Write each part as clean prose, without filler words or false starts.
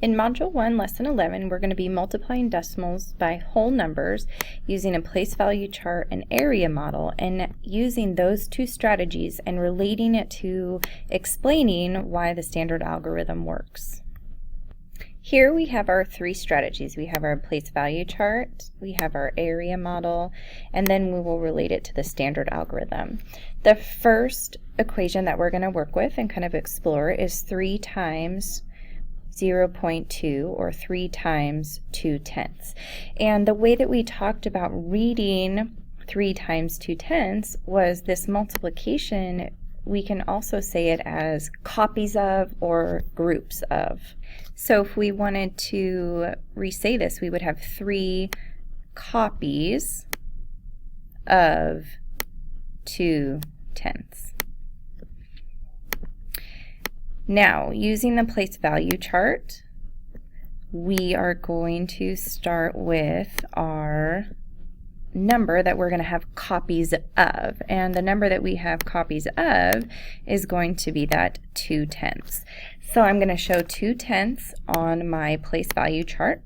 In Module 1, Lesson 11, we're going to be multiplying decimals by whole numbers using a place value chart and area model, and using those two strategies and relating it to explaining why the standard algorithm works. Here we have our three strategies. We have our place value chart, we have our area model, and then we will relate it to the standard algorithm. The first equation that we're going to work with and kind of explore is 3 times 0.2, or 3 times 2/10. And the way that we talked about reading 3 times 2/10 was this multiplication. We can also say it as copies of or groups of. So if we wanted to re-say this, we would have 3 copies of 2/10. Now, using the place value chart, we are going to start with our number that we're going to have copies of. And the number that we have copies of is going to be that 2/10. So I'm going to show 2/10 on my place value chart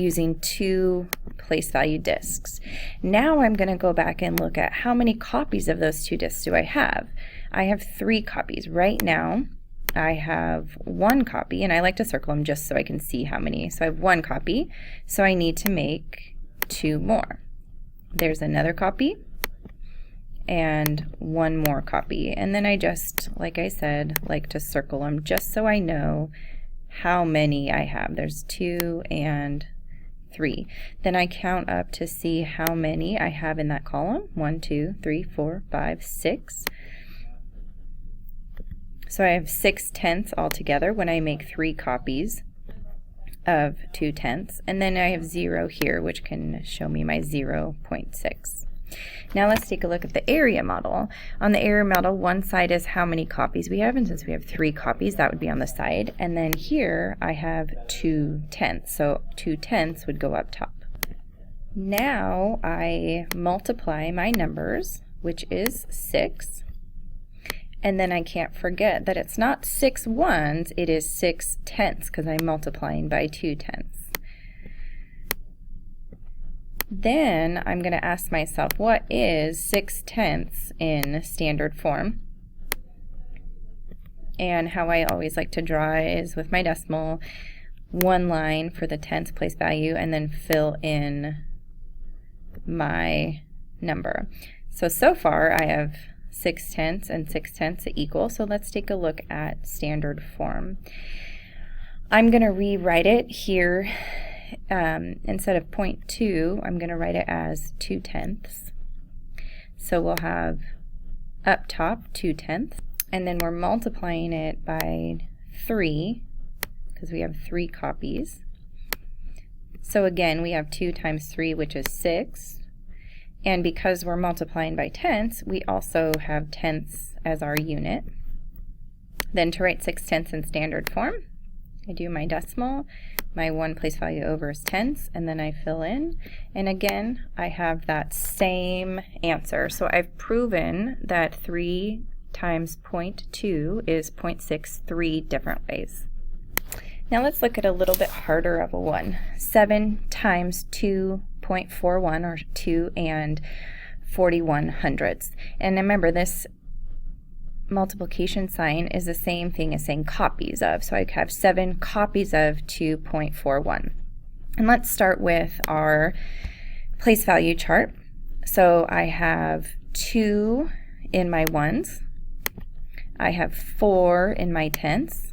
using 2 place value discs. Now I'm going to go back and look at how many copies of those 2 discs do I have. I have 3 copies. Right now I have 1 copy, and I like to circle them just so I can see how many. So I have 1 copy, so I need to make 2 more. There's another copy and 1 more copy, and then I just, like I said, like to circle them just so I know how many I have. There's 2 and 3. Then I count up to see how many I have in that column. 1, 2, 3, 4, 5, 6. So I have 6/10 altogether when I make 3 copies of 2/10, and then I have 0 here, which can show me my 0.6. Now let's take a look at the area model. On the area model, one side is how many copies we have, and since we have 3 copies, that would be on the side. And then here I have 2/10, so 2/10 would go up top. Now I multiply my numbers, which is 6. And then I can't forget that it's not 6 ones, it is 6/10, because I'm multiplying by 2/10. Then I'm going to ask myself, what is 6/10 in standard form? And how I always like to draw is with my decimal, 1 line for the tenths place value, and then fill in my number. So far I have 6/10 and 6/10 equal, so let's take a look at standard form. I'm going to rewrite it here. Instead of 0.2, I'm going to write it as 2/10. So we'll have up top 2/10, and then we're multiplying it by 3 because we have 3 copies. So again, we have 2 times 3, which is 6. And because we're multiplying by tenths, we also have tenths as our unit. Then to write 6/10 in standard form, I do my decimal, my 1 place value over is tenths, and then I fill in. And again, I have that same answer. So I've proven that 3 times 0.2 is 0.6 3 different ways. Now let's look at a little bit harder of a one. 7 times 2.41, or 2 and 41 hundredths. And remember, this multiplication sign is the same thing as saying copies of. So I have 7 copies of 2.41. And let's start with our place value chart. So I have 2 in my ones. I have 4 in my tenths.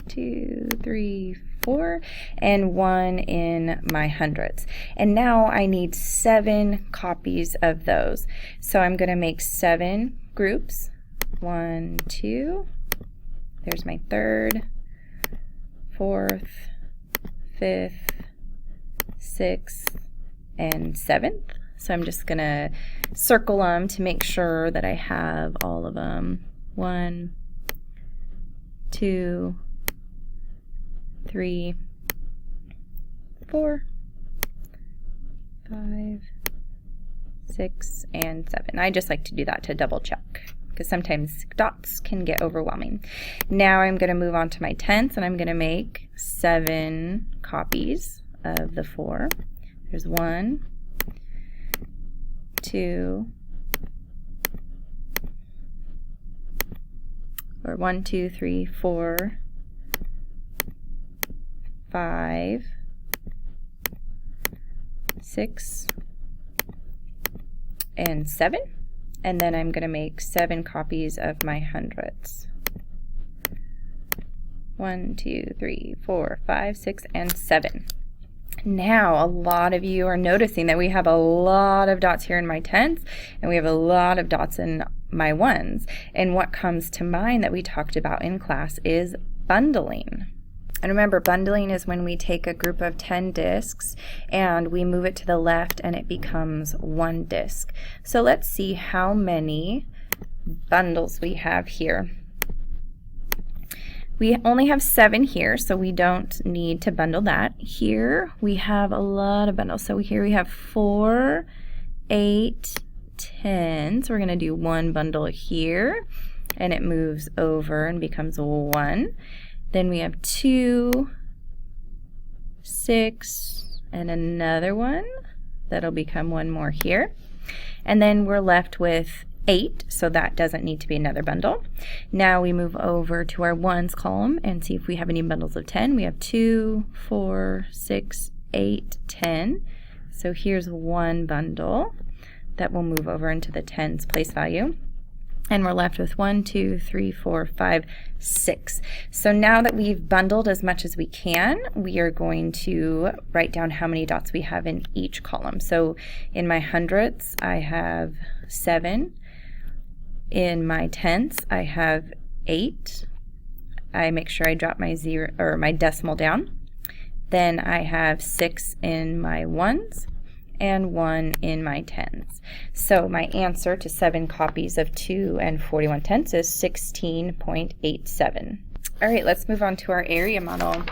2, 3, 4, and 1 in my hundredths. And now I need 7 copies of those. So I'm going to make 7 groups. 1, 2, there's my 3rd, 4th, 5th, 6th, and 7th. So I'm just going to circle them to make sure that I have all of them. 1, 2, 3, 4, 5, 6, and 7. I just like to do that to double check, because sometimes dots can get overwhelming. Now I'm going to move on to my tenths, and I'm going to make 7 copies of the 4. There's 1, 2, or 1, 2, 3, 4, 5, 6, and 7. And then I'm going to make 7 copies of my hundredths. 1, 2, 3, 4, 5, 6, and 7. Now, a lot of you are noticing that we have a lot of dots here in my tenths, and we have a lot of dots in my ones. And what comes to mind that we talked about in class is bundling. And remember, bundling is when we take a group of 10 discs and we move it to the left and it becomes 1 disc. So let's see how many bundles we have here. We only have 7 here, so we don't need to bundle that. Here we have a lot of bundles. So here we have 4, 8, 10. So we're going to do 1 bundle here, and it moves over and becomes 1. Then we have 2, 6, and another one. That'll become 1 more here. And then we're left with 8, so that doesn't need to be another bundle. Now we move over to our ones column and see if we have any bundles of 10. We have 2, 4, 6, 8, 10. So here's 1 bundle that will move over into the tens place value. And we're left with 1, 2, 3, 4, 5, 6. So now that we've bundled as much as we can, we are going to write down how many dots we have in each column. So in my hundredths, I have 7. In my tenths, I have 8. I make sure I drop my my decimal down. Then I have 6 in my ones and 1 in my tens. So my answer to 7 copies of 2 and 41 tenths is 16.87. All right, let's move on to our area model.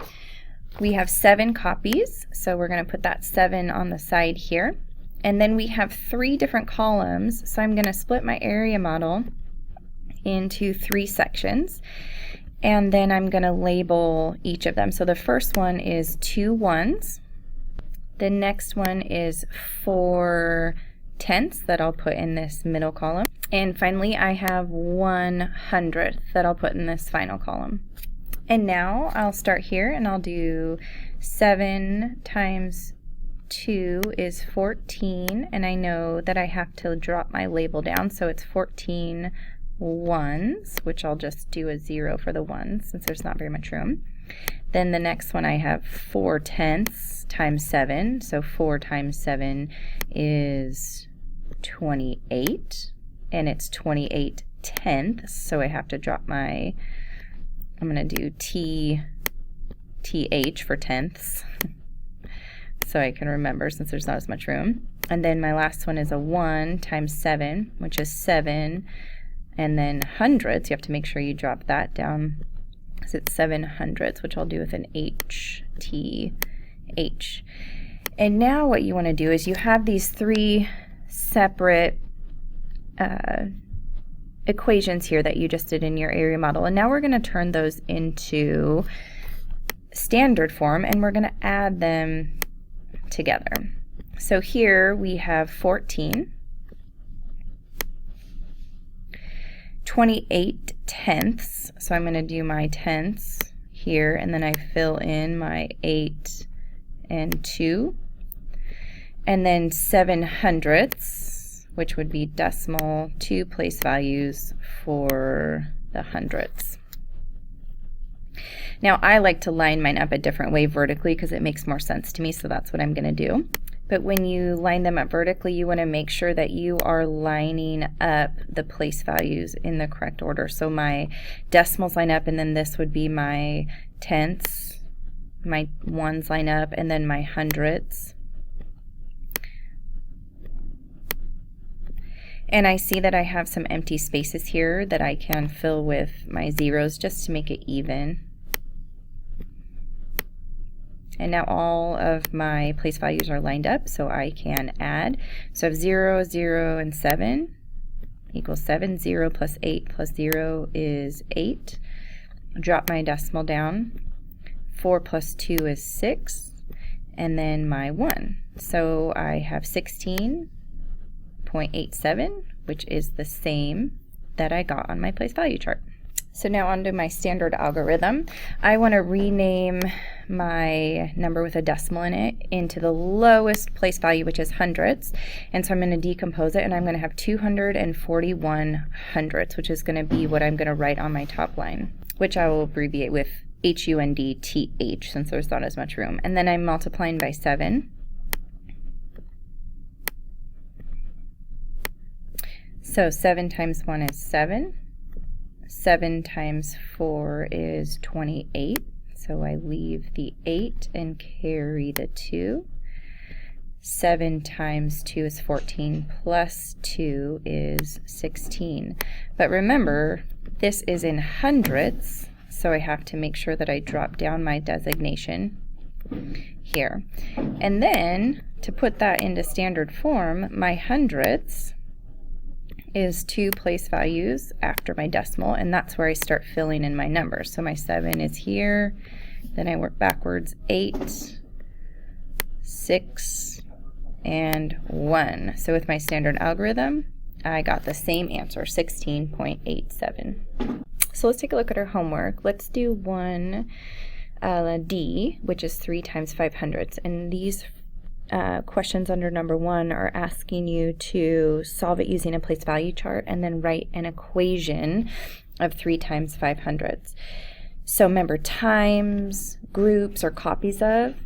We have 7 copies, so we're going to put that 7 on the side here. And then we have 3 different columns, so I'm going to split my area model into 3 sections. And then I'm going to label each of them. So the first one is 2 ones. The next one is 4 tenths that I'll put in this middle column. And finally, I have 1/100th that I'll put in this final column. And now I'll start here and I'll do 7 times 2 is 14, and I know that I have to drop my label down, so it's 14 ones, which I'll just do a 0 for the ones since there's not very much room. Then the next one I have 4 tenths times 7, so 4 times 7 is 28, and it's 28 tenths, so I have to drop my, I'm going to do TH for tenths, so I can remember since there's not as much room. And then my last one is a 1 times 7, which is 7, and then hundredths, you have to make sure you drop that down. So it's 7/100ths, which I'll do with an HTH. And now what you want to do is you have these 3 separate equations here that you just did in your area model, and now we're going to turn those into standard form, and we're going to add them together. So here we have 14, 28 tenths, so I'm going to do my tenths here, and then I fill in my 8 and 2, and then 7/100ths, which would be decimal 2 place values for the hundredths. Now I like to line mine up a different way vertically because it makes more sense to me, so that's what I'm going to do. But when you line them up vertically, you want to make sure that you are lining up the place values in the correct order. So my decimals line up, and then this would be my tenths, my ones line up, and then my hundredths. And I see that I have some empty spaces here that I can fill with my zeros just to make it even. And now all of my place values are lined up, so I can add. So I have 0, 0, and 7, equals 7. 0 plus 8 plus 0 is 8. Drop my decimal down. 4 plus 2 is 6. And then my 1. So I have 16.87, which is the same that I got on my place value chart. So now onto my standard algorithm. I want to rename my number with a decimal in it into the lowest place value, which is hundredths. And so I'm going to decompose it, and I'm going to have 241 hundredths, which is going to be what I'm going to write on my top line, which I will abbreviate with HUNDTH since there's not as much room. And then I'm multiplying by 7. So 7 times 1 is 7. 7 times 4 is 28. So I leave the 8 and carry the 2. 7 times 2 is 14 plus 2 is 16. But remember, this is in hundredths, so I have to make sure that I drop down my designation here. And then, to put that into standard form, my hundredths is 2 place values after my decimal, and that's where I start filling in my numbers. So my 7 is here, then I work backwards, 8, 6, and 1. So with my standard algorithm, I got the same answer, 16.87. So let's take a look at our homework. Let's do 1D, which is 3 times 500ths, and these questions under number 1 are asking you to solve it using a place value chart and then write an equation of 3 times 500ths. So remember, times, groups, or copies of,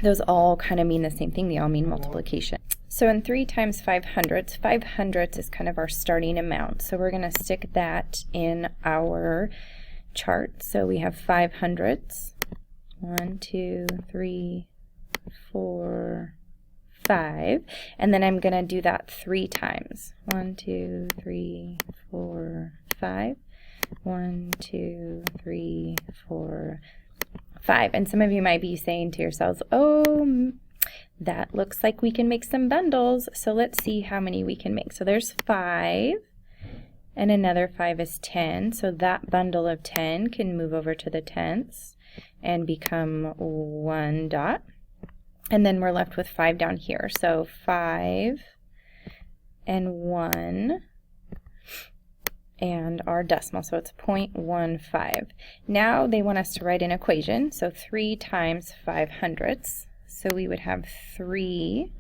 those all kind of mean the same thing. They all mean multiplication. So in 3 times 500ths, 500ths is kind of our starting amount. So we're going to stick that in our chart. So we have 500ths. 1, 2, 3, 4, 5, and then I'm going to do that 3 times. 1, 2, 3, 4, 5. 1, 2, 3, 4, 5. And some of you might be saying to yourselves, oh, that looks like we can make some bundles. So let's see how many we can make. So there's 5, and another 5 is 10. So that bundle of 10 can move over to the tenths and become 1 dot. And then we're left with 5 down here. So 5 and 1 and our decimal. So it's 0.15. Now they want us to write an equation. So 3 times 500ths. So we would have 3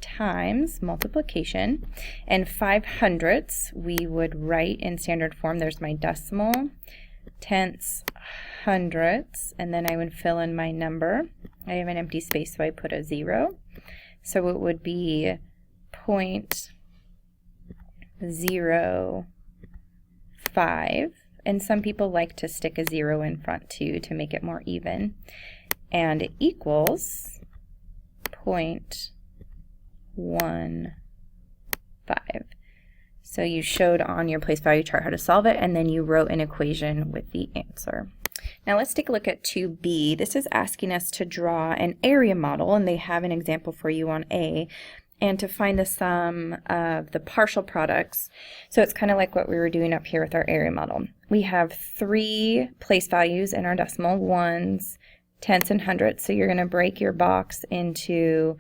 times multiplication. And 500ths we would write in standard form. There's my decimal, tenths, hundredths, and then I would fill in my number. I have an empty space, so I put a 0. So it would be 0.05. And some people like to stick a 0 in front too to make it more even. And it equals 0.15. So you showed on your place value chart how to solve it, and then you wrote an equation with the answer. Now let's take a look at 2B. This is asking us to draw an area model, and they have an example for you on A, and to find the sum of the partial products. So it's kind of like what we were doing up here with our area model. We have 3 place values in our decimal, ones, tenths, and hundredths. So you're going to break your box into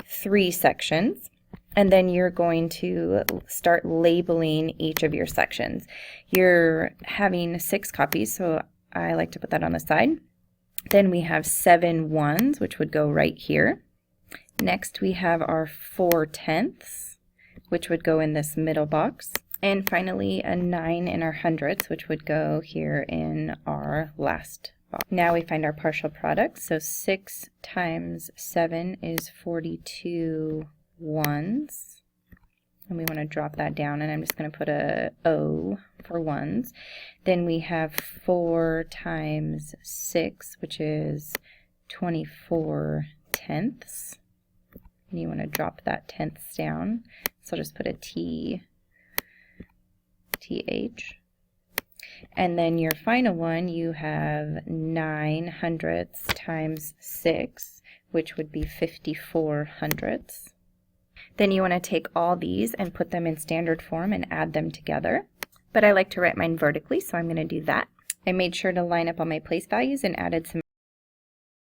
3 sections. And then you're going to start labeling each of your sections. You're having 6 copies, so I like to put that on the side. Then we have 7 ones, which would go right here. Next we have our 4 tenths, which would go in this middle box. And finally a 9 in our hundredths, which would go here in our last box. Now we find our partial products. So 6 times 7 is 42 ones, and we want to drop that down, and I'm just going to put a O for ones. Then we have 4 times 6, which is 24 tenths, and you want to drop that tenths down, so I'll just put a TH. And then your final one, you have 9 hundredths times 6, which would be 54 hundredths. Then you want to take all these and put them in standard form and add them together. But I like to write mine vertically, so I'm going to do that. I made sure to line up all my place values and added some